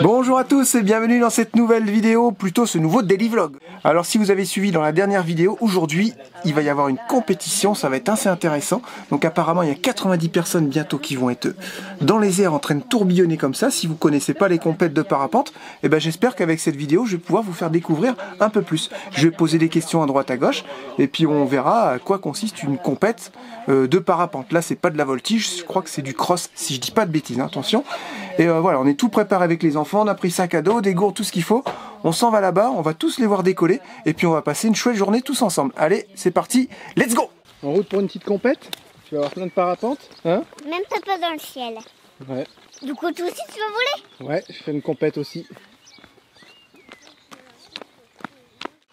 Bonjour à tous et bienvenue dans cette nouvelle vidéo, plutôt ce nouveau daily vlog. Alors si vous avez suivi dans la dernière vidéo, aujourd'hui il va y avoir une compétition, ça va être assez intéressant. Donc apparemment il y a 90 personnes bientôt qui vont être dans les airs en train de tourbillonner comme ça. Si vous connaissez pas les compètes de parapente, eh ben j'espère qu'avec cette vidéo je vais pouvoir vous faire découvrir un peu plus. Je vais poser des questions à droite à gauche et puis on verra à quoi consiste une compète de parapente. Là c'est pas de la voltige, je crois que c'est du cross si je dis pas de bêtises, hein, attention. Et voilà, on est tout préparé avec les enfants, on a pris sac à dos, des gourdes, tout ce qu'il faut. On s'en va là-bas, on va tous les voir décoller et puis on va passer une chouette journée tous ensemble. Allez, c'est parti, let's go! En route pour une petite compète. Tu vas avoir plein de parapentes, hein? Même papa dans le ciel. Ouais. Du coup, toi aussi, tu vas voler? Ouais, je fais une compète aussi.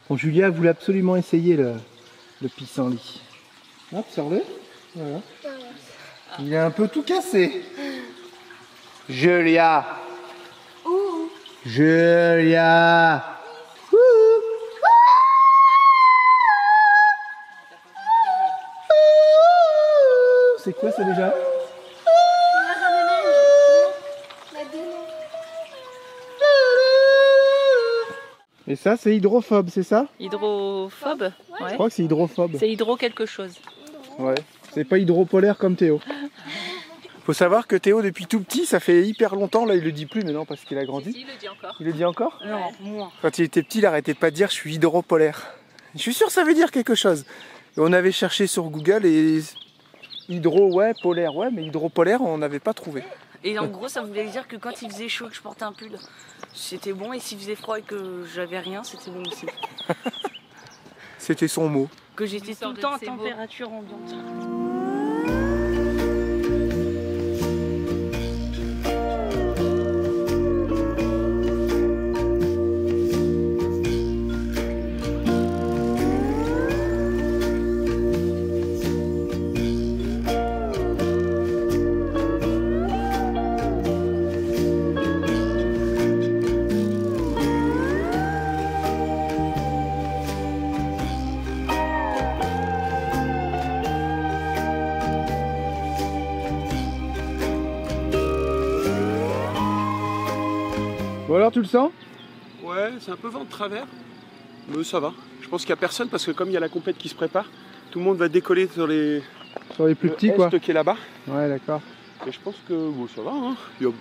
Bon, Julia voulait absolument essayer le pissenlit. Hop, sors-le. Voilà. Il est un peu tout cassé. Julia. Ouh. Julia. C'est quoi ça déjà? Et ça c'est hydrophobe, c'est ça? Hydrophobe? Ouais. Je crois que c'est hydrophobe. C'est hydro quelque chose. Ouais, c'est pas hydropolaire comme Théo. Faut savoir que Théo depuis tout petit, ça fait hyper longtemps, là il le dit plus maintenant parce qu'il a grandi. Il le dit encore. Il le dit encore? Non, moi. Quand il était petit, il arrêtait pas de dire je suis hydropolaire. Je suis sûr que ça veut dire quelque chose. Et on avait cherché sur Google et hydro, ouais, polaire, ouais, mais hydropolaire on n'avait pas trouvé. Et en gros, ça voulait dire que quand il faisait chaud et que je portais un pull, c'était bon. Et s'il faisait froid et que j'avais rien, c'était bon aussi. C'était son mot. Que j'étais tout le temps à température ambiante. Bon alors tu le sens? Ouais, c'est un peu vent de travers, mais ça va. Je pense qu'il n'y a personne parce que comme il y a la compète qui se prépare, tout le monde va décoller sur les plus petits quoi. qui est là-bas. Ouais d'accord. Et je pense que bon, ça va, hein. Il n'y a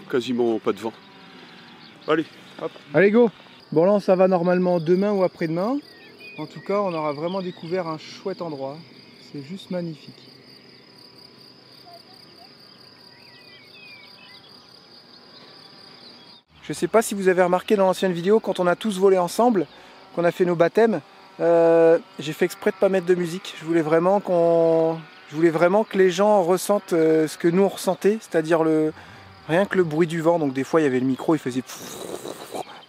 quasiment pas de vent. Allez, hop. Allez go! Bon là ça va normalement demain ou après-demain. En tout cas on aura vraiment découvert un chouette endroit. C'est juste magnifique. Je sais pas si vous avez remarqué dans l'ancienne vidéo quand on a tous volé ensemble, qu'on a fait nos baptêmes, j'ai fait exprès de pas mettre de musique. Je voulais vraiment que les gens ressentent ce que nous on ressentait, c'est-à-dire rien que le bruit du vent. Donc des fois il y avait le micro, il faisait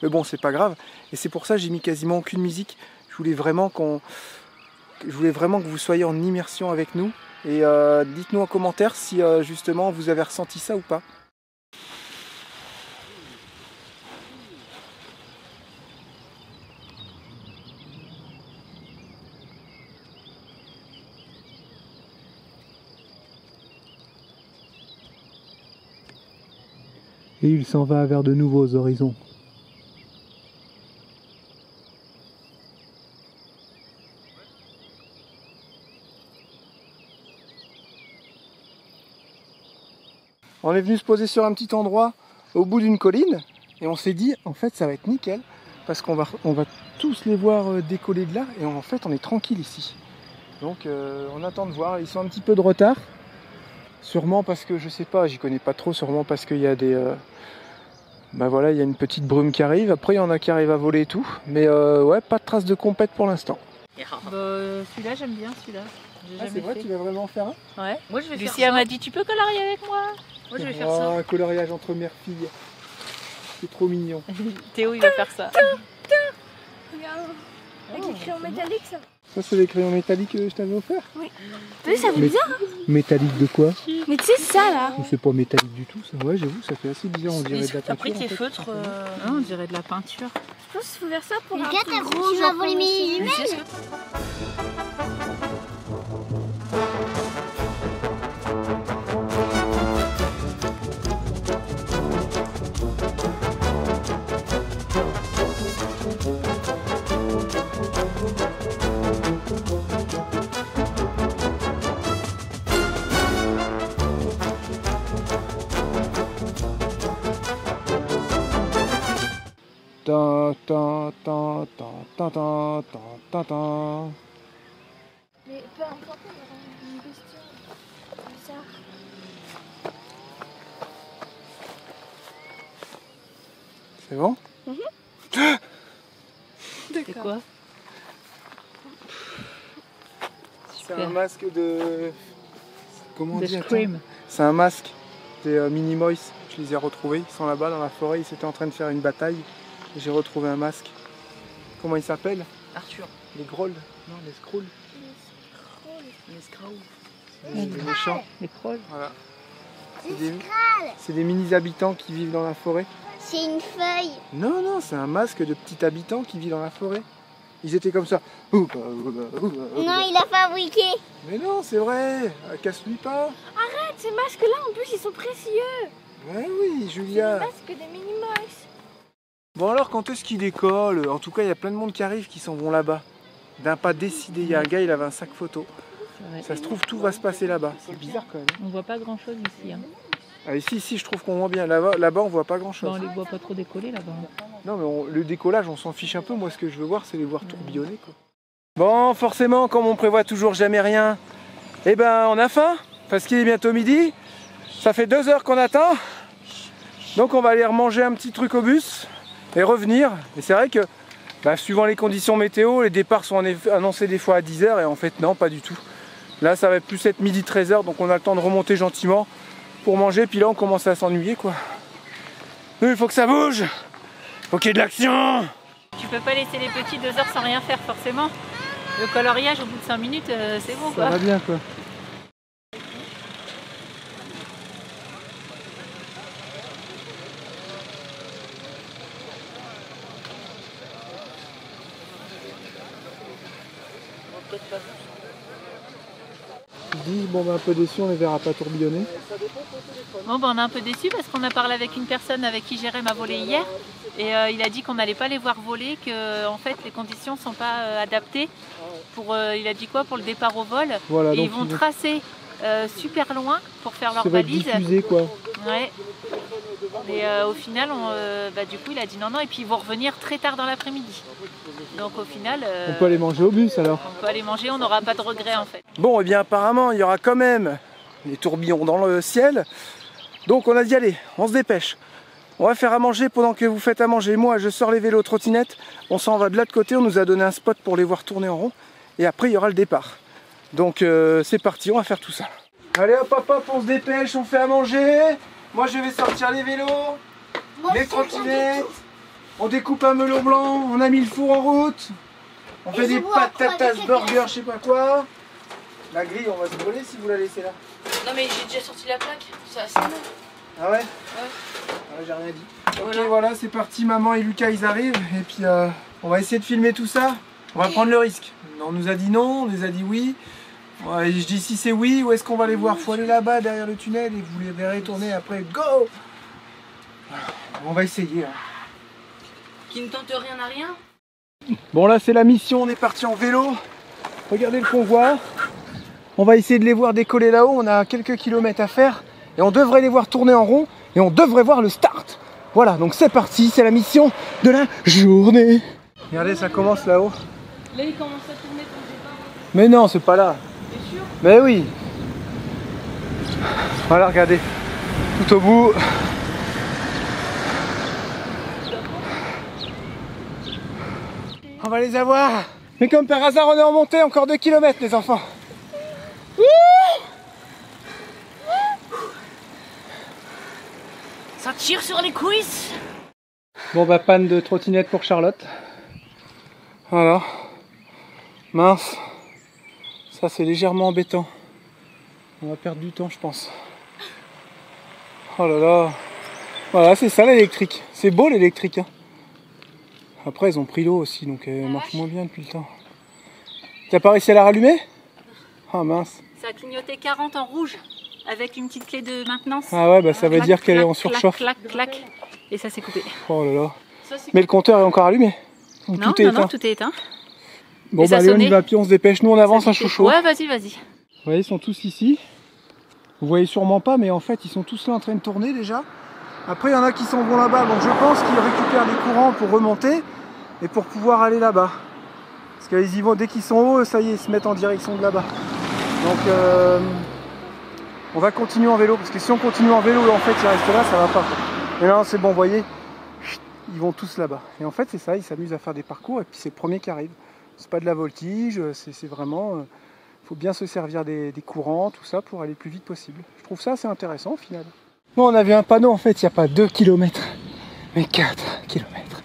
mais bon c'est pas grave. Et c'est pour ça que j'ai mis quasiment aucune musique. Je voulais vraiment que vous soyez en immersion avec nous. Et dites-nous en commentaire si justement vous avez ressenti ça ou pas. Et il s'en va vers de nouveaux horizons. On est venu se poser sur un petit endroit au bout d'une colline et on s'est dit en fait ça va être nickel parce qu'on va tous les voir décoller de là et en fait on est tranquille ici. Donc on attend de voir, ils sont un petit peu de retard. Sûrement parce que je sais pas, j'y connais pas trop, sûrement parce qu'il y a des bah voilà, il y a une petite brume qui arrive, après il y en a qui arrivent à voler et tout, mais ouais, pas de traces de compète pour l'instant. Celui-là, j'aime bien celui-là. C'est vrai, tu vas vraiment en faire un? Ouais. Moi je vais Lucia m'a dit tu peux colorier avec moi. Moi je vais faire ça. Un coloriage entre mère-fille. C'est trop mignon. Théo il va faire ça. Regarde. Avec les crayons métalliques, ça. Ça c'est les crayons métalliques que je t'avais offert? Oui. Tu sais, ça fait bizarre. Hein. Métallique de quoi? Mais tu sais, ça là. C'est pas métallique du tout ça. Ouais, j'avoue, ça fait assez bizarre. On dirait de la peinture. Après tes feutres, on dirait de la peinture. Je pense qu'il faut faire ça pour un Regarde, truc t'as gros, voulu genre voler pour mes les jumelles. Tan, tan, tan, tan, tan, tan, tan, tan, tan. Mais peu importe, on aura une question comme ça. C'est bon? C'est quoi? C'est un masque de... Comment on De dit? Attends. Scream. C'est un masque des Minimoys. Je les ai retrouvés. Ils sont là-bas dans la forêt. Ils étaient en train de faire une bataille. J'ai retrouvé un masque. Comment il s'appelle? Arthur. Les Grolls? Non, les Skrulls. Les Skrulls. Les méchants. Les trolls. Voilà. C'est des mini-habitants qui vivent dans la forêt. C'est une feuille. Non, non, c'est un masque de petits habitants qui vit dans la forêt. Ils étaient comme ça. Ouba, ouba, ouba, ouba. Non, il a fabriqué. Mais non, c'est vrai. Casse-lui pas. Arrête, ces masques-là, en plus, ils sont précieux. Ouais, oui, C'est les Julia. masques des Minimoys. Bon alors, quand est-ce qu'il décolle? En tout cas, il y a plein de monde qui arrive qui s'en vont là-bas. D'un pas décidé. Il y a un gars, il avait un sac photo. C'est vrai. Ça se trouve, tout va se passer là-bas. C'est bizarre quand même. On voit pas grand chose ici. Hein. Ah, ici, je trouve qu'on voit bien. Là-bas, on voit pas Bah, grand-chose. on les voit pas trop décoller là-bas. Non, mais le décollage, on s'en fiche un peu. Moi, ce que je veux voir, c'est les voir tourbillonner, quoi. Bon, forcément, comme on prévoit toujours jamais rien, eh ben, on a faim, parce qu'il est bientôt midi. Ça fait 2 heures qu'on attend. Donc, on va aller manger un petit truc au bus et revenir. Et c'est vrai que, bah, suivant les conditions météo, les départs sont annoncés des fois à 10 heures, et en fait, non, pas du tout. Là, ça va plus être midi 13 heures, donc on a le temps de remonter gentiment pour manger. Puis là, on commence à s'ennuyer, quoi. Il faut que ça bouge. Faut qu'il y ait de l'action. Tu peux pas laisser les petits 2 heures sans rien faire forcément. Le coloriage au bout de 5 minutes, c'est bon Ça quoi. va bien, quoi. Je dis, bon, bah, un peu déçu, on les verra pas tourbillonner. Bon, bah, on est un peu déçus parce qu'on a parlé avec une personne avec qui Jérém a volé hier. Et il a dit qu'on n'allait pas les voir voler, que en fait les conditions sont pas adaptées pour, il a dit quoi, pour le départ au vol. Voilà, Et donc ils vont tracer super loin pour faire leur ça va être valise. diffusé, quoi. Ouais. Et au final, bah, du coup, il a dit non, non, et puis ils vont revenir très tard dans l'après-midi. Donc au final, On peut aller manger au bus, alors. on peut aller manger, on n'aura pas de regrets en fait. Bon, et bien apparemment, il y aura quand même des tourbillons dans le ciel. Donc on a dit, allez, on se dépêche. On va faire à manger pendant que vous faites à manger. Moi, je sors les vélos trottinettes. On s'en va de l'autre côté. On nous a donné un spot pour les voir tourner en rond. Et après, il y aura le départ. Donc c'est parti, on va faire tout ça. Allez, hop, hop, hop, on se dépêche, on fait à manger. Moi, je vais sortir les vélos, les trottinettes. On découpe un melon blanc. On a mis le four en route. On fait des patatas burgers, je sais pas quoi. La grille, on va se brûler si vous la laissez là. Non mais j'ai déjà sorti la plaque, c'est assez bon. Ah ouais? Ah, j'ai rien dit. Ok, voilà, c'est parti. Maman et Lucas, ils arrivent. Et puis, on va essayer de filmer tout ça. On va prendre le risque. On nous a dit non, on nous a dit oui. Ouais, je dis si c'est oui, où est-ce qu'on va les voir? Faut aller là-bas, derrière le tunnel, et vous les verrez tourner après. Go! Voilà, on va essayer. Hein. Qui ne tente rien à rien. Bon, là, c'est la mission. On est parti en vélo. Regardez le convoi. On va essayer de les voir décoller là-haut. On a quelques kilomètres à faire. Et on devrait les voir tourner en rond. Et on devrait voir le start. Voilà, donc c'est parti. C'est la mission de la journée. Regardez, ça commence là-haut. Là il commence à tourner ton départ. Mais non, c'est pas là. T'es sûr? Mais oui. Voilà, regardez. Tout au bout. On va les avoir. Mais comme par hasard, on est en montée. Encore 2 kilomètres, les enfants. Ça tire sur les cuisses. Bon bah panne de trottinette pour Charlotte. Voilà. Mince. Ça c'est légèrement embêtant. On va perdre du temps je pense. Oh là là. Voilà, c'est ça l'électrique. C'est beau l'électrique. Hein. Après ils ont pris l'eau aussi donc elle marche moins bien depuis le temps. T'as pas réussi à la rallumer? Ah mince. Ça a clignoté 40 en rouge avec une petite clé de maintenance. Ah ouais bah ça veut Clac, dire qu'elle est clac, en surchauffe. Clac, clac, clac. Et ça s'est coupé. Oh là là. Ça, c'est Mais le compteur est encore allumé. Ou Non, tout est non, éteint. non, tout est éteint. Bon Et bah ça allez on y sonnait. va, puis on se dépêche. Nous on avance un chouchou. Ouais, vas-y, vas-y. Vous voyez, ils sont tous ici. Vous voyez sûrement pas, mais en fait, ils sont tous là en train de tourner déjà. Après, il y en a qui s'en vont là-bas. Donc je pense qu'ils récupèrent des courants pour remonter et pour pouvoir aller là-bas. Parce qu'ils y vont, dès qu'ils sont hauts, ça y est, ils se mettent en direction de là-bas. Donc on va continuer en vélo. Parce que si on continue en vélo, en fait, ils restent là, ça va pas. Mais non, c'est bon, vous voyez, ils vont tous là-bas. Et en fait, c'est ça, ils s'amusent à faire des parcours et puis c'est le premier qui arrive. C'est pas de la voltige, c'est vraiment... Il faut bien se servir des courants, tout ça, pour aller le plus vite possible. Je trouve ça assez intéressant au final. Bon, on avait un panneau, en fait, il n'y a pas 2 km, mais 4 km.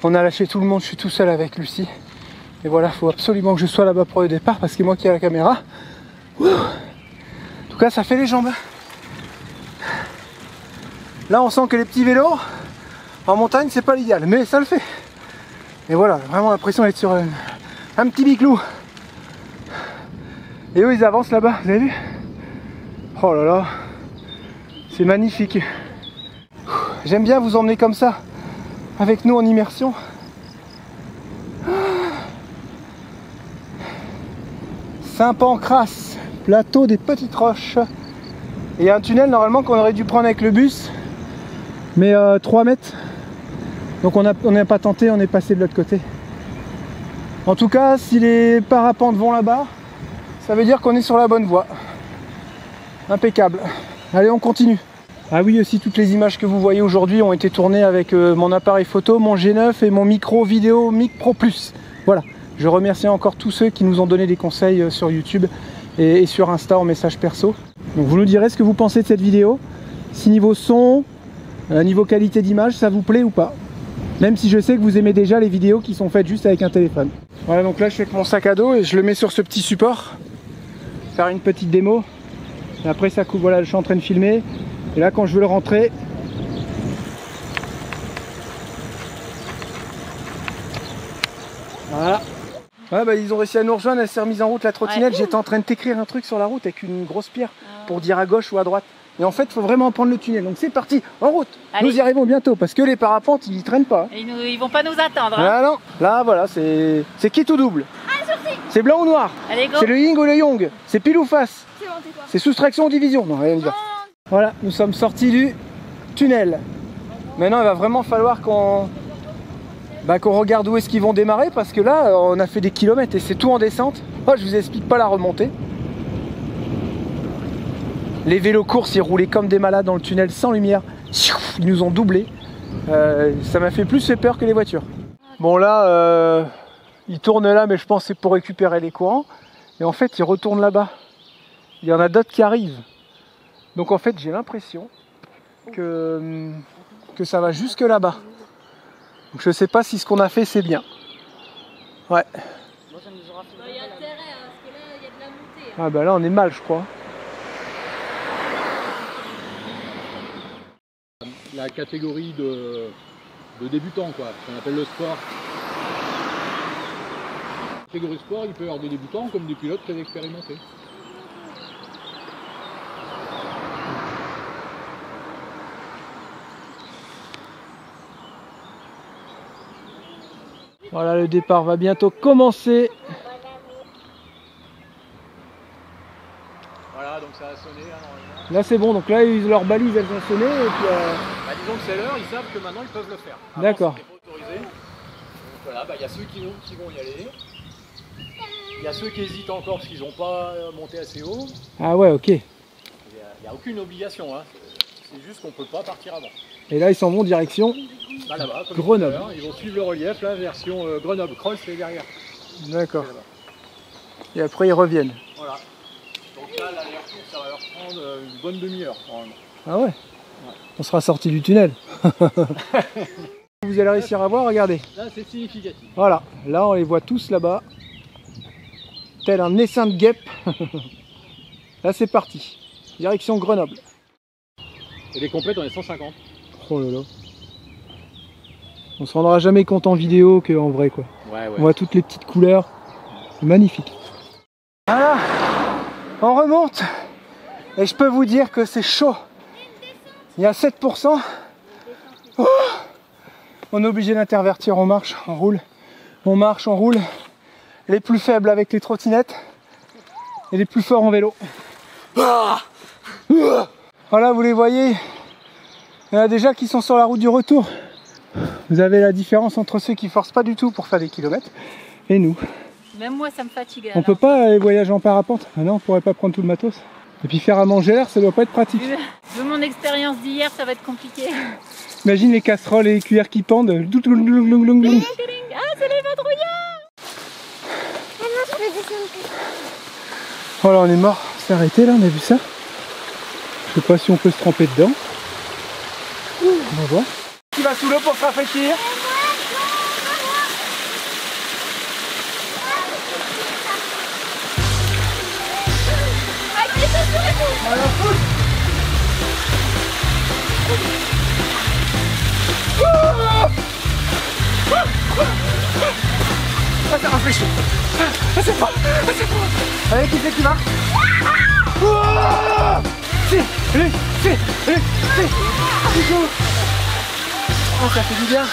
On a lâché tout le monde, je suis tout seul avec Lucie. Et voilà, il faut absolument que je sois là-bas pour le départ, parce que c'est moi qui ai la caméra. Ouh. En tout cas, ça fait les jambes. Là, on sent que les petits vélos, en montagne, c'est pas l'idéal, mais ça le fait. Et voilà, vraiment l'impression d'être sur un petit biclou. Et eux ils avancent là-bas, vous avez vu? Oh là là, c'est magnifique. J'aime bien vous emmener comme ça, avec nous en immersion. Saint-Pancrace, plateau des Petites Roches. Et il y a un tunnel normalement qu'on aurait dû prendre avec le bus, mais 3 mètres. Donc on n'a pas tenté, on est passé de l'autre côté. En tout cas, si les parapentes vont là-bas, ça veut dire qu'on est sur la bonne voie. Impeccable. Allez, on continue. Ah oui, aussi toutes les images que vous voyez aujourd'hui ont été tournées avec mon appareil photo, mon G9 et mon micro vidéo Mic Pro Plus. Voilà. Je remercie encore tous ceux qui nous ont donné des conseils sur YouTube et sur Insta en message perso. Donc vous nous direz ce que vous pensez de cette vidéo. Si niveau son, niveau qualité d'image, ça vous plaît ou pas. Même si je sais que vous aimez déjà les vidéos qui sont faites juste avec un téléphone. Voilà, donc là je suis avec mon sac à dos et je le mets sur ce petit support. Faire une petite démo. Et après ça coupe, voilà, je suis en train de filmer. Et là quand je veux le rentrer, voilà. Ouais, bah, ils ont réussi à nous rejoindre, elle s'est remise en route la trottinette. Ouais. J'étais en train de t'écrire un truc sur la route avec une grosse pierre pour dire à gauche ou à droite. Et en fait, il faut vraiment prendre le tunnel. Donc c'est parti, en route. Allez. Nous y arrivons bientôt parce que les parapentes, ils traînent pas. Ils vont pas nous attendre. Hein. Ah non, là voilà, c'est quitte ou double. C'est blanc ou noir. C'est le yin ou le yang. C'est pile ou face. C'est soustraction ou division. Non, rien à dire. Voilà, nous sommes sortis du tunnel. Maintenant, il va vraiment falloir qu'on regarde où est-ce qu'ils vont démarrer parce que là, on a fait des kilomètres et c'est tout en descente. Oh, je vous explique pas la remontée. Les vélos courses, ils roulaient comme des malades dans le tunnel sans lumière. Ils nous ont doublés. Ça m'a fait plus peur que les voitures. Bon là, ils tournent là, mais je pense que c'est pour récupérer les courants. Et en fait, ils retournent là-bas. Il y en a d'autres qui arrivent. Donc en fait, j'ai l'impression que ça va jusque là-bas. Donc je sais pas si ce qu'on a fait, c'est bien. Ouais. Il y a intérêt, parce que là, il y a de la montée. Ah bah là, on est mal, je crois. La catégorie de débutants, quoi, qu'on appelle le sport. La catégorie sport, il peut y avoir des débutants comme des pilotes très expérimentés. Voilà, le départ va bientôt commencer. Voilà, donc ça a sonné. Hein, là c'est bon, donc là leurs balises elles ont sonné et puis... disons que c'est l'heure, ils savent que maintenant ils peuvent le faire. D'accord. C'était pas autorisé. Donc voilà, y a ceux qui vont y aller. Il y a ceux qui hésitent encore parce qu'ils n'ont pas monté assez haut. Ah ouais, ok. Il n'y a aucune obligation, hein. C'est juste qu'on ne peut pas partir avant. Et là ils s'en vont direction là-bas, Grenoble. Ils vont suivre le relief, là, version Grenoble. Creuse, c'est derrière. D'accord. Et après ils reviennent. Voilà. Donc là, l'aller-retour, ça va leur prendre une bonne demi-heure, normalement. Ah ouais, on sera sorti du tunnel. Vous allez réussir à voir, regardez. Là, c'est significatif. Voilà, là on les voit tous là-bas. Tel un essaim de guêpes. Là c'est parti. Direction Grenoble. Et les complètes, on est 150. Oh là là. On se rendra jamais compte en vidéo qu'en vrai, quoi. Ouais. On voit toutes les petites couleurs. C'est magnifique. Voilà, on remonte. Et je peux vous dire que c'est chaud. Il y a 7%. Oh, on est obligé d'intervertir, on marche, on roule. On marche, on roule. Les plus faibles avec les trottinettes. Et les plus forts en vélo. Voilà, vous les voyez. Il y en a déjà qui sont sur la route du retour. Vous avez la différence entre ceux qui forcent pas du tout pour faire des kilomètres et nous. Même moi, ça me fatigue. On peut pas aller voyager en parapente. Ah non, on pourrait pas prendre tout le matos. Et puis faire à manger l'air, ça doit pas être pratique. De mon expérience d'hier, ça va être compliqué. Imagine les casseroles et les cuillères qui pendent. Ah, c'est les vadrouillards. Voilà, on est mort. C'est arrêté là, on a vu ça. Je sais pas si on peut se tremper dedans. On va voir. Qui va sous l'eau pour se rafraîchir? Ah, ça rafraîchit. Ah, c'est froid. Ah, c'est froid. Allez, qui c'est qui marche? Si, allez, si, allez, si. Oh, ça fait du bien.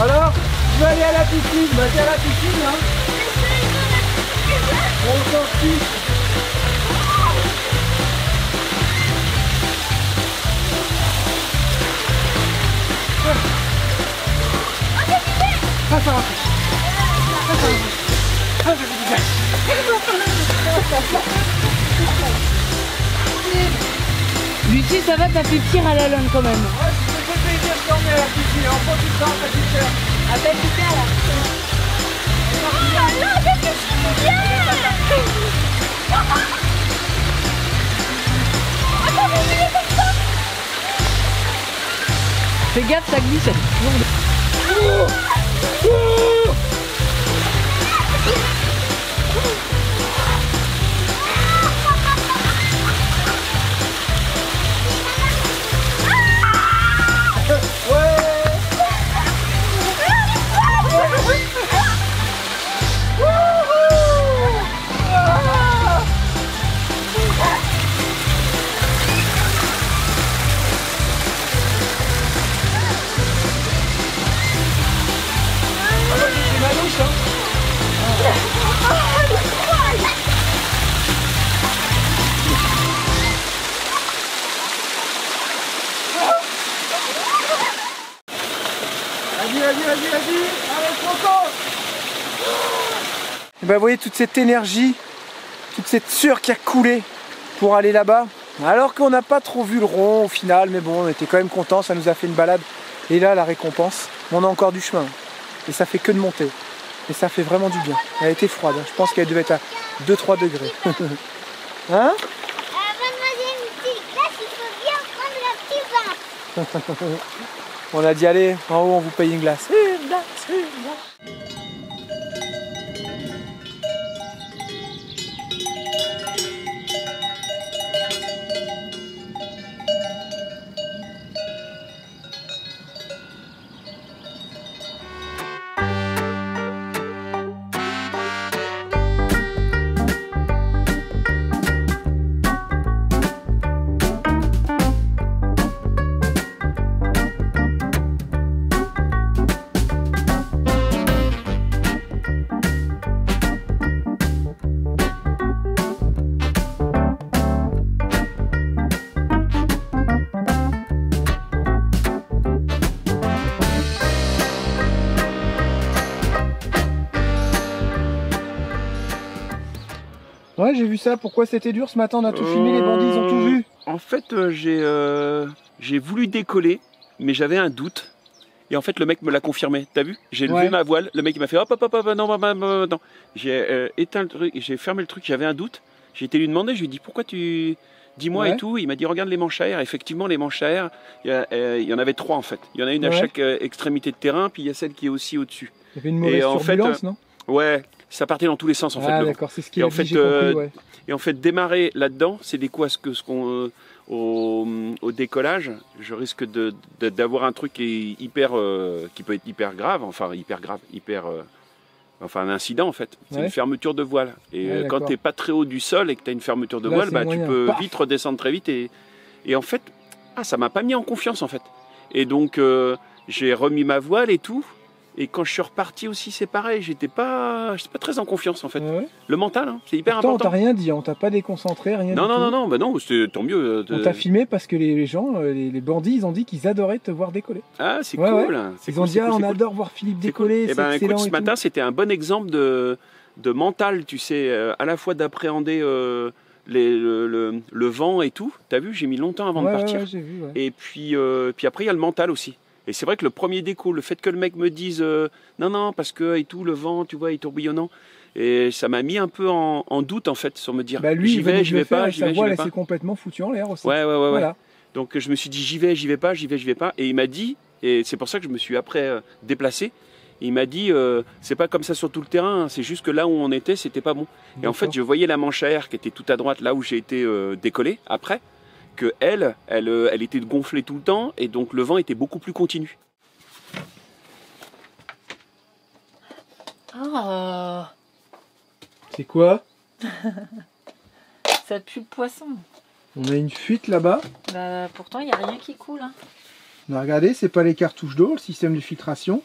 Alors, je vais aller à la piscine. Bah, t'es à la piscine, hein. On s'en fiche. Ah, ça rafraîchit. Ah, ça rafraîchit. Ah, ça fait du bien. Lucie, ça va, t'as fait pire à la longue quand même. Ouais, c'est ce que je vais dire quand on est à la piscine. En profitant, ça fait cher. À peine super là. Oh là là, qu'est-ce que je suis bien. Attends, mais il est comme ça. Fais gaffe, ça glisse. Vas-y, allez, Franco. Et ben, vous voyez toute cette énergie, toute cette sueur qui a coulé pour aller là-bas. Alors qu'on n'a pas trop vu le rond au final, mais bon, on était quand même contents, ça nous a fait une balade. Et là, la récompense, on a encore du chemin. Et ça fait que de monter. Et ça fait vraiment du bien. Elle a été froide, je pense qu'elle devait être à 2-3 degrés. Hein? Mademoiselle, une petite glace, il faut bien prendre la petite vin. On a dit allez, en haut on vous paye une glace. Une glace, une glace. Ouais, j'ai vu ça. Pourquoi c'était dur ce matin? On a tout filmé, les bandits, ils ont tout vu. En fait, j'ai voulu décoller, mais j'avais un doute. Et en fait, le mec me l'a confirmé. T'as vu? J'ai levé ma voile. Le mec, il m'a fait hop, hop, hop, hop, non. J'ai éteint le truc, j'ai fermé le truc. J'avais un doute. J'ai été lui demander. Je lui ai dit pourquoi tu. Dis-moi et tout. Il m'a dit regarde les manches à air. Effectivement, les manches à air, il y en avait 3 en fait. Il y en a une à chaque extrémité de terrain, puis il y a celle qui est aussi au-dessus. Il y avait une mauvaise turbulence, non? Ouais, ça partait dans tous les sens en fait. Ah d'accord, c'est ce qui est compris, ouais. Et en fait, démarrer là-dedans, c'est des coups à au décollage, je risque d'avoir un truc qui peut être hyper grave, enfin un incident en fait. C'est une fermeture de voile. Et quand tu n'es pas très haut du sol et que tu as une fermeture de voile, bah, tu peux vite redescendre très vite. Et en fait, ça m'a pas mis en confiance en fait. Et donc j'ai remis ma voile et tout. Et quand je suis reparti aussi, c'est pareil, j'étais pas très en confiance en fait. Ouais. Le mental, hein, c'est hyper Pourtant, on important. t'a rien dit, on t'a pas déconcentré, rien Non, du non, tout. non, non, bah non, c'était tant mieux. On t'a filmé parce que les gens, les bandits, ils ont dit qu'ils adoraient te voir décoller. Ah, c'est Ouais, cool. ouais. C'est Ils cool, ont dit, c'est cool, ah, on c'est cool. adore voir Philippe C'est cool. décoller, Eh c'est ben, excellent écoute, ce et matin, tout. c'était un bon exemple de mental, tu sais, à la fois d'appréhender le vent et tout. T'as vu, j'ai mis longtemps avant de partir. Ouais, j'ai vu, ouais. Et puis après, il y a le mental aussi. Et c'est vrai que le premier déco, le fait que le mec me dise non, parce que et tout, le vent, tu vois, il est tourbillonnant. Et ça m'a mis un peu en doute en fait, sur me dire Bah lui, j'y vais, j'y vais pas, j'y sa vais, j'y voix, vais elle pas. s'est complètement foutue en l'air aussi. Ouais. Voilà. Donc je me suis dit j'y vais, j'y vais pas, j'y vais pas. Et il m'a dit, et c'est pour ça que je me suis après déplacé, il m'a dit c'est pas comme ça sur tout le terrain, hein, c'est juste que là où on était, c'était pas bon. Et en fait, je voyais la manche à air qui était tout à droite, là où j'ai été décollé après, que elle était gonflée tout le temps, et donc le vent était beaucoup plus continu. Oh, C'est quoi? ça pue le poisson. On a une fuite là-bas. Bah, pourtant, il n'y a rien qui coule. Hein. On a regardé, c'est pas les cartouches d'eau, le système de filtration.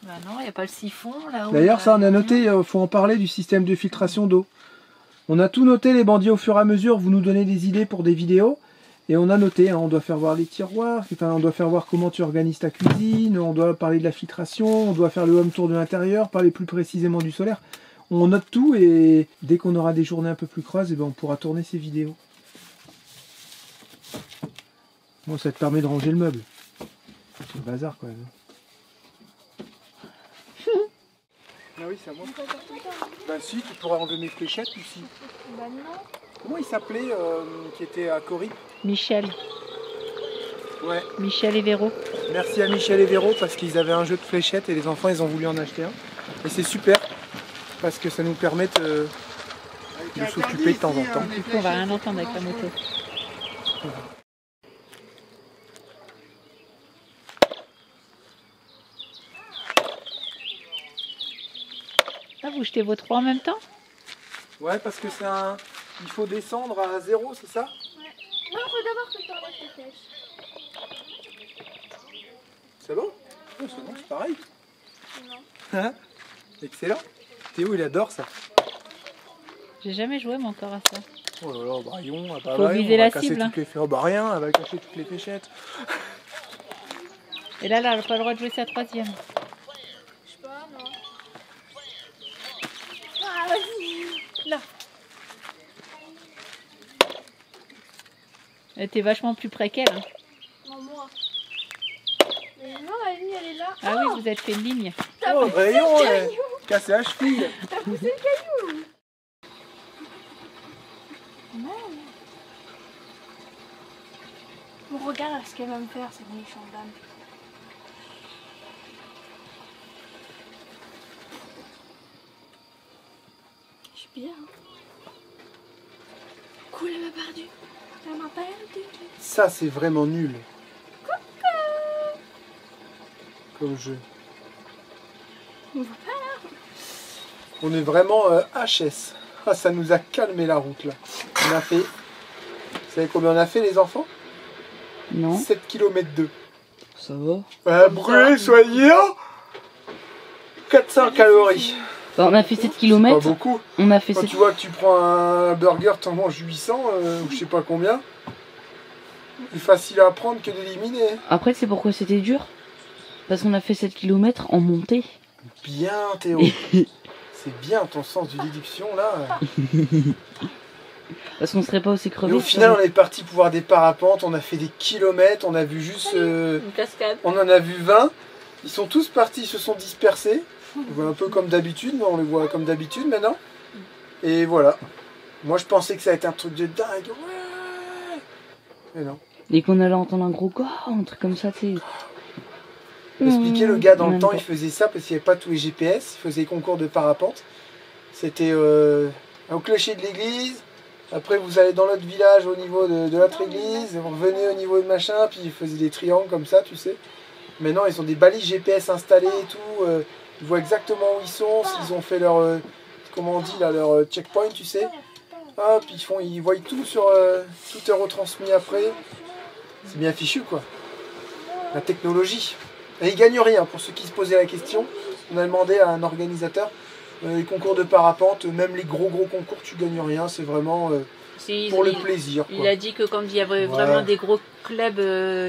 Bah non, il n'y a pas le siphon là-haut. D'ailleurs, ça, on a noté, faut en parler du système de filtration d'eau. On a tout noté, les bandits, au fur et à mesure. Vous nous donnez des idées pour des vidéos. Et on a noté, hein, on doit faire voir les tiroirs, enfin, on doit faire voir comment tu organises ta cuisine, on doit parler de la filtration, on doit faire le home tour de l'intérieur, parler plus précisément du solaire. On note tout et dès qu'on aura des journées un peu plus creuses, eh ben, on pourra tourner ces vidéos. Bon, ça te permet de ranger le meuble. C'est le bazar quand même. Ah oui, c'est à moi. Bah si, tu pourrais enlever mes fléchettes aussi. Bah non. Comment il s'appelait qui était à Corrie? Michel. Ouais. Michel et Véro. Merci à Michel et Véro parce qu'ils avaient un jeu de fléchettes et les enfants ils ont voulu en acheter un. Et c'est super parce que ça nous permet de s'occuper de temps en temps. Du coup, on va rien entendre avec la moto. Ah, vous jetez vos trois en même temps? Ouais, parce que c'est un... Il faut descendre à 0, c'est ça? Non, faut d'abord que tu enlèves tes flèches. C'est bon? Oh, c'est bon, c'est pareil. Non. Excellent. Théo, il adore ça. J'ai jamais joué moi encore à ça. Oh là là, Braillon, ah bah Faut ouais, viser on va la casser cible, toutes les... Oh bah rien, elle va cacher toutes les fléchettes. Et là, elle n'a pas le droit de jouer sa troisième. Je sais pas, non. Ah, vas-y. Là. Elle était vachement plus près qu'elle. Hein. Non, moi. Mais non, la ligne, elle est là. Ah oui, vous êtes fait une ligne. Oh, Braillon, cassé la cheville. T'as poussé le caillou. Non. Bon, regarde ce qu'elle va me faire, cette méchante dame. Je suis bien. Cool, elle m'a perdu. Elle m'a perdu. Ça, c'est vraiment nul. Comme jeu. On voit pas là. On est vraiment HS. Ah, ça nous a calmé la route là. On a fait... Vous savez combien on a fait les enfants? Non, 7 km 2. ça va. Brûlé, soyez 400 calories. Bah, on a fait 7 Pas km. beaucoup. On a fait Quand 7 tu vois que tu prends un burger, t'en manges 800 ou je sais pas combien. Plus facile à prendre que d'éliminer. Après, c'est pourquoi c'était dur. Parce qu'on a fait 7 km en montée. Bien Théo. C'est bien ton sens de déduction là. Parce qu'on serait pas aussi Et crevé. au final, on est parti pour voir des parapentes. On a fait des kilomètres. On a vu juste. Une cascade. On en a vu 20. Ils sont tous partis, ils se sont dispersés. On voit un peu comme d'habitude, mais on les voit comme d'habitude maintenant. Et voilà. Moi je pensais que ça allait être un truc de dingue. Ouais. Mais non. Et qu'on allait entendre un gros corps, un truc comme ça, tu sais. Expliquer le gars dans le Même temps, pas. il faisait ça parce qu'il n'y avait pas tous les GPS. Il faisait concours de parapente. C'était au clocher de l'église. Après vous allez dans l'autre village au niveau de l'autre église. Vous revenez au niveau de machin. Puis ils faisaient des triangles comme ça, tu sais. Maintenant ils ont des balises GPS installées et tout. Ils voient exactement où ils sont, s'ils ont fait leur, comment on dit là, leur checkpoint, tu sais. Hop, ils voient tout sur, tout est retransmis après. C'est bien fichu quoi. La technologie. Et ils gagnent rien, pour ceux qui se posaient la question. On a demandé à un organisateur, les concours de parapente, même les gros concours, tu gagnes rien, c'est vraiment pour le plaisir. Quoi. Il a dit que quand il y avait vraiment des gros clubs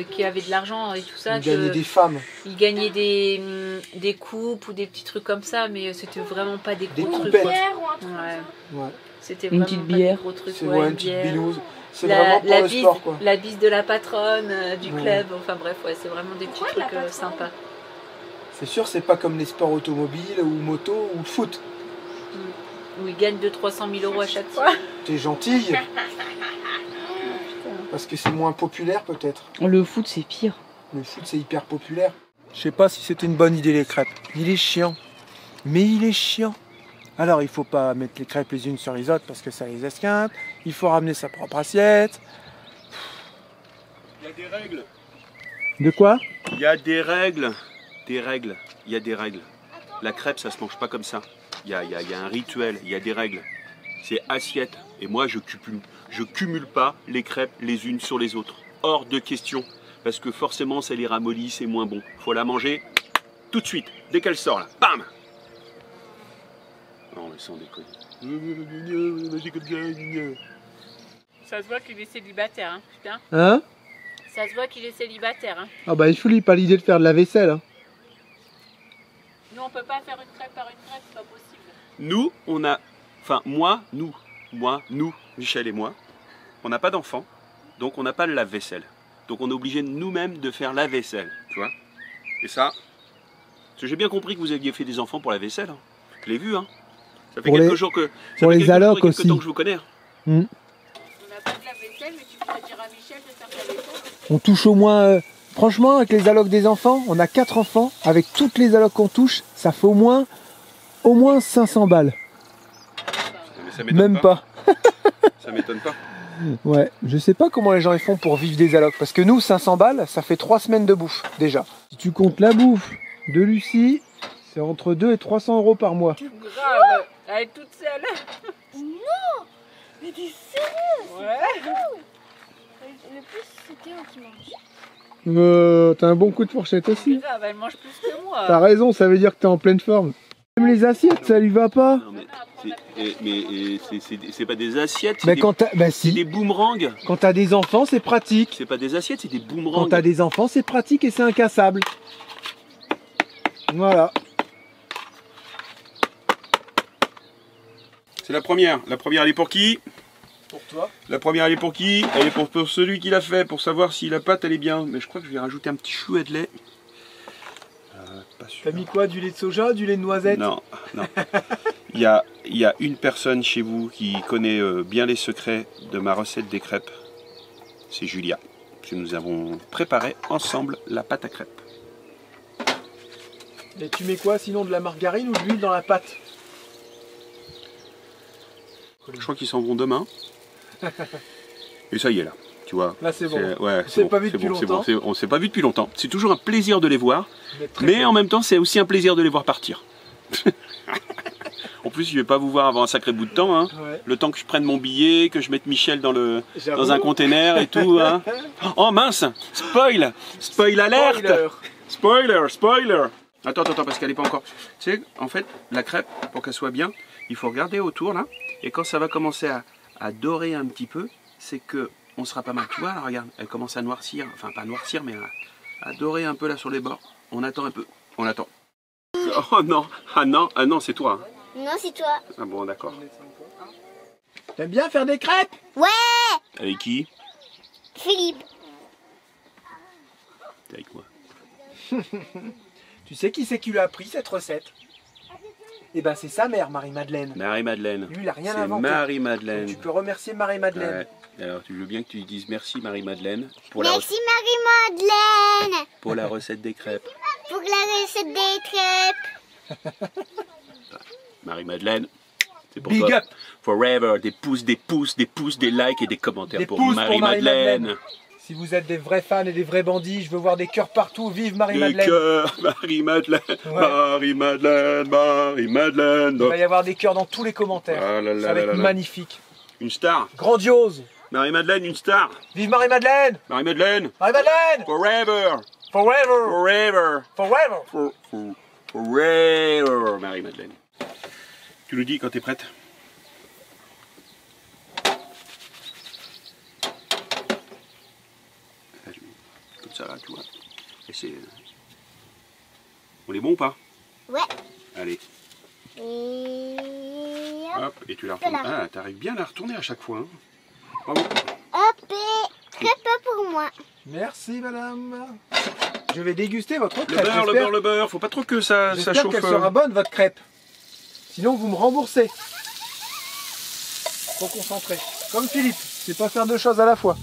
qui avaient de l'argent et tout ça, il gagnait des femmes. Il gagnait des coupes ou des petits trucs comme ça, mais c'était vraiment pas des gros trucs. Des ouais. C'était une vraiment petite pas bière. des gros trucs. C'est ouais, une petite binouse. C'est vraiment pour le sport, quoi. La bise de la patronne du club, enfin bref, ouais, c'est vraiment des petits trucs sympas. C'est sûr, c'est pas comme les sports automobiles ou moto ou foot. Où ils gagnent 200 000 € à chaque fois. T'es gentille. Parce que c'est moins populaire peut-être. Le foot, c'est pire. Le foot, c'est hyper populaire. Je sais pas si c'était une bonne idée les crêpes. Il est chiant. Mais il est chiant. Alors il faut pas mettre les crêpes les unes sur les autres parce que ça les esquinte. Il faut ramener sa propre assiette. Il y a des règles. De quoi? Il y a des règles. Des règles. Il y a des règles. La crêpe, ça se mange pas comme ça. Il y a un rituel, il y a des règles. C'est assiette. Et moi, je cumule pas les crêpes les unes sur les autres. Hors de question. Parce que forcément, ça les ramollit, c'est moins bon. Faut la manger tout de suite, dès qu'elle sort là. Bam! Non, mais sans déconner. Ça se voit qu'il est célibataire, hein, putain. Hein? Ça se voit qu'il est célibataire, hein. Ah bah il faut pas l'idée de faire de la vaisselle. Hein. Nous, on peut pas faire une crêpe par une crêpe, c'est pas possible. Nous, on a... Enfin, nous, Michel et moi, on n'a pas d'enfants, donc on n'a pas le lave-vaisselle. Donc on est obligé nous-mêmes de faire la vaisselle, tu vois. Et ça, parce que j'ai bien compris que vous aviez fait des enfants pour la vaisselle. Hein. Je l'ai vu, hein. Ça fait pour quelques les... jours que... Ça pour fait les allocs aussi. temps que je vous connais. On n'a pas de lave-vaisselle, mais tu pourrais dire à Michel de faire ta vaisselle. On touche au moins... Franchement, avec les allocs des enfants, on a 4 enfants. Avec toutes les allocs qu'on touche, ça fait au moins 500 balles. Ça même pas. Ça m'étonne pas. Ouais, je sais pas comment les gens ils font pour vivre des allocs. Parce que nous, 500 balles, ça fait 3 semaines de bouffe, déjà. Si tu comptes la bouffe de Lucie, c'est entre 2 et 300 € par mois. Grave, elle est toute seule. Non! Mais t'es sérieux? Ouais. Le plus, c'était moi qui mange. T'as un bon coup de fourchette aussi. Grave, elle mange plus que moi. T'as raison, ça veut dire que t'es en pleine forme. Même les assiettes, ça lui va pas. Non, mais c'est pas des assiettes, Mais c'est quand si. des boomerangs. Quand t'as des enfants, c'est pratique. C'est pas des assiettes, c'est des boomerangs. Quand t'as des enfants, c'est pratique et c'est incassable. Voilà. C'est la première. La première, elle est pour qui? Pour toi. La première, elle est pour qui? Elle est pour celui qui l'a fait, pour savoir si la pâte, elle est bien. Mais je crois que je vais rajouter un petit chouet de lait. Pas sûr. T'as mis quoi? Du lait de soja? Du lait de noisette? Non, non. Il y a une personne chez vous qui connaît bien les secrets de ma recette des crêpes. C'est Julia. Parce que nous avons préparé ensemble la pâte à crêpes. Et tu mets quoi sinon? De la margarine ou de l'huile dans la pâte? Je crois qu'ils s'en vont demain. Et ça y est là, tu vois. Là c'est bon. Ouais, on s'est pas vu depuis longtemps. On s'est pas vu depuis longtemps. C'est toujours un plaisir de les voir. Mais en même temps, c'est aussi un plaisir de les voir partir. En plus, je vais pas vous voir avant un sacré bout de temps. Hein. Ouais. Le temps que je prenne mon billet, que je mette Michel dans un container et tout. Hein. Oh mince! Spoil! Spoil alerte! Spoiler! Attends, parce qu'elle n'est pas encore... Tu sais, en fait, la crêpe, pour qu'elle soit bien, il faut regarder autour là. Et quand ça va commencer à dorer un petit peu, c'est que on sera pas mal. Tu vois, là, regarde, elle commence à noircir. Enfin, pas noircir, mais à dorer un peu là sur les bords. On attend un peu. On attend. Oh non! Ah non, c'est toi. Hein. Non, c'est toi. Ah bon, d'accord. T'aimes bien faire des crêpes? Ouais! Avec qui? Philippe. T'es avec moi. Tu sais qui c'est qui lui a appris cette recette? Eh ben c'est sa mère, Marie-Madeleine. Marie-Madeleine. Lui, il a rien C'est inventé. Marie-Madeleine. Tu peux remercier Marie-Madeleine. Ouais. Alors, tu veux bien que tu lui dises merci Marie-Madeleine pour, Merci Marie-Madeleine. pour la recette des crêpes. Pour la recette des crêpes. Marie-Madeleine, c'est pour Big toi. up. Forever, des pouces, des likes et des commentaires Des pour pouces pour Marie-Madeleine. Marie-Madeleine. Si vous êtes des vrais fans et des vrais bandits, je veux voir des cœurs partout. Vive Des Marie-Madeleine. cœurs, Marie-Madeleine, Ouais. Marie-Madeleine, Marie-Madeleine. Il va y avoir des cœurs dans tous les commentaires. Ah là là Ça va là être là là. magnifique. Une star. Grandiose. Marie-Madeleine, une star. Vive Marie-Madeleine. Marie-Madeleine, Marie-Madeleine. forever. Forever. Forever. Forever. Forever, Marie-Madeleine. Tu nous dis quand t'es prête. Comme ça là, tu vois. Et c'est... On est bon ou pas? Ouais. Allez. Et Hop, et tu la retournes. Ah, t'arrives bien à la retourner à chaque fois. Hein. Bravo. hop, et très peu pour moi. Merci madame. Je vais déguster votre Le crêpe. beurre, le beurre, le beurre. Faut pas trop que ça J'espère chauffe. qu'elle sera bonne votre crêpe. Sinon vous me remboursez. Trop concentré. Comme Philippe, c'est pas faire deux choses à la fois.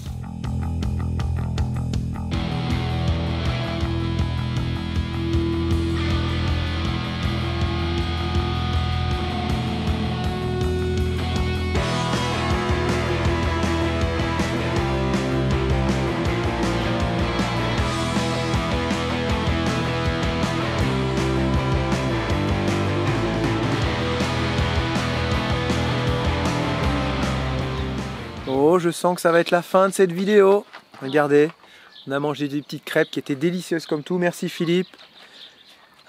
Oh, je sens que ça va être la fin de cette vidéo. Regardez, on a mangé des petites crêpes qui étaient délicieuses comme tout. Merci Philippe.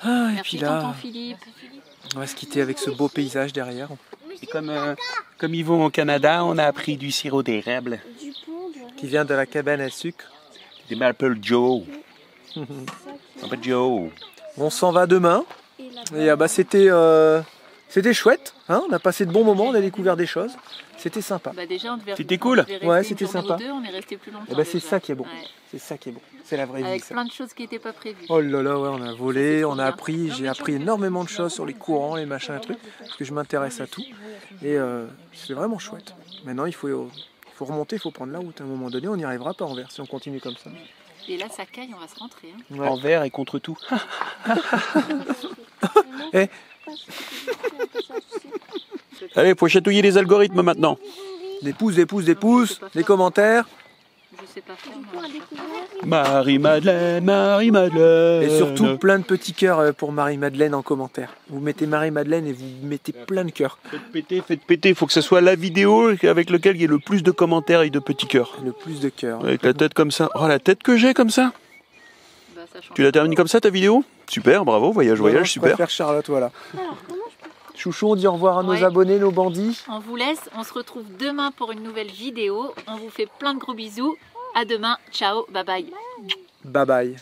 Ah, et Merci puis là, tonton Philippe. on va se quitter avec ce beau paysage derrière. Et comme ils vont au Canada, on a pris du sirop d'érable. Qui vient de la cabane à sucre. Des Maple Joe. Maple Joe. On s'en va demain. Et bah, c'était chouette. Hein, on a passé de bons moments, on a découvert des choses. C'était sympa. Bah déjà, on devait C'était cool. Ouais, c'était sympa. On est resté plus longtemps. Et bah, c'est déjà. ça qui est bon. Ouais. C'est ça qui est bon. C'est la vraie vie. Avec Ça. plein de choses qui n'étaient pas prévues. Oh là là, ouais, on a volé, on a bien. appris, j'ai appris énormément de choses sur les courants, les machins, les trucs, parce que je m'intéresse à tout. Et c'est vraiment chouette. Maintenant, il faut remonter, il faut prendre la route. À un moment donné, on n'y arrivera pas en vert si on continue comme ça. Et là, ça caille, on va se rentrer. Hein. Ouais. Envers et contre tout. Eh. Allez, faut chatouiller les algorithmes maintenant. Des pouces, des pouces, des pouces, des commentaires. Je sais pas faire. moi. Marie-Madeleine, Marie-Madeleine. Et surtout, plein de petits cœurs pour Marie-Madeleine en commentaire. Vous mettez Marie-Madeleine et vous mettez plein de cœurs. Faites péter. Faut que ce soit la vidéo avec laquelle il y ait le plus de commentaires et de petits cœurs. Le plus de cœurs. Avec la tête comme ça. Oh, la tête que j'ai comme ça. Bah, ça change. Tu l'as terminé comme ça ta vidéo? Super, bravo, voyage, Voilà, je super. préfère Charlotte, voilà. Chouchou, on dit au revoir à nos Ouais. abonnés, nos bandits. On vous laisse, on se retrouve demain pour une nouvelle vidéo. On vous fait plein de gros bisous. À demain, ciao, bye bye. Bye bye.